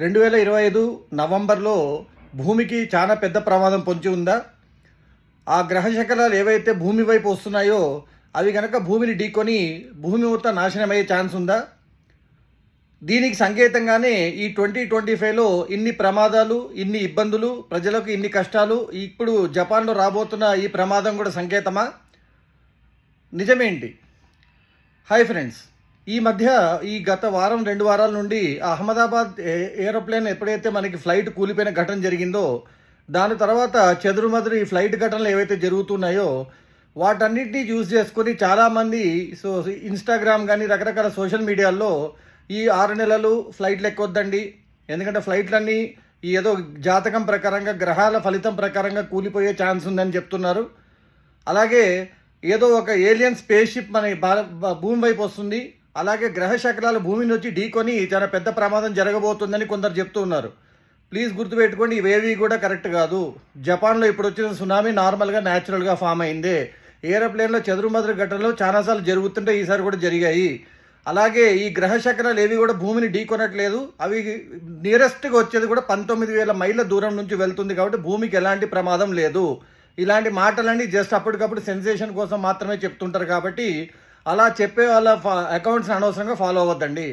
2025 నవంబర్లో భూమికి చాలా పెద్ద ప్రమాదం పొంచి ఉందా? ఆ గ్రహ శకలాలు ఏవైతే భూమి వైపు వస్తున్నాయో అవి కనుక భూమిని ఢీకొని భూమి మొత్తం నాశనమయ్యే ఛాన్స్ ఉందా? దీనికి సంకేతంగానే ఈ 2025లో ఇన్ని ప్రమాదాలు, ఇన్ని ఇబ్బందులు, ప్రజలకు ఇన్ని కష్టాలు, ఇప్పుడు జపాన్లో రాబోతున్న ఈ ప్రమాదం కూడా సంకేతమా? నిజమేంటి? హాయ్ ఫ్రెండ్స్, ఈ మధ్య ఈ గత వారం 2 వారాల నుండి అహ్మదాబాద్ ఏరోప్లేన్ ఎప్పుడైతే మనకి ఫ్లైట్ కూలిపోయిన ఘటన జరిగిందో దాని తర్వాత చెదురుమదురు ఈ ఫ్లైట్ ఘటనలు ఏవైతే జరుగుతున్నాయో వాటన్నిటినీ యూజ్ చేసుకొని చాలామంది ఇన్స్టాగ్రామ్ కానీ రకరకాల సోషల్ మీడియాల్లో ఈ 6 నెలలు ఫ్లైట్లు ఎక్కొద్దండి, ఎందుకంటే ఫ్లైట్లన్నీ ఏదో జాతకం ప్రకారంగా గ్రహాల ఫలితం ప్రకారంగా కూలిపోయే ఛాన్స్ ఉందని చెప్తున్నారు. అలాగే ఏదో ఒక ఏలియన్ స్పేస్ షిప్ మన భూమి వైపు వస్తుంది, అలాగే గ్రహ శకలాలు భూమిని వచ్చి ఢీకొని చాలా పెద్ద ప్రమాదం జరగబోతుందని కొందరు చెప్తూ ఉన్నారు. ప్లీజ్ గుర్తుపెట్టుకోండి, ఇవేవి కూడా కరెక్ట్ కాదు. జపాన్లో ఇప్పుడు వచ్చిన సునామీ నార్మల్గా న్యాచురల్గా ఫామ్ అయిందే. ఏరోప్లేన్లో చెదురుమదురు ఘటనలు చాలాసార్లు జరుగుతుంటే ఈసారి కూడా జరిగాయి. అలాగే ఈ గ్రహ శకలాలు ఏవి కూడా భూమిని ఢీకొనట్లేదు. అవి నియరెస్ట్గా వచ్చేది కూడా 19,000 మైళ్ళ దూరం నుంచి వెళ్తుంది కాబట్టి భూమికి ఎలాంటి ప్రమాదం లేదు. ఇలాంటి మాటలన్నీ జస్ట్ అప్పటికప్పుడు సెన్సేషన్ కోసం మాత్రమే చెప్తుంటారు కాబట్టి అలా చెప్పే వాళ్ళ అకౌంట్స్ అనవసరంగా ఫాలో అవ్వద్దండి.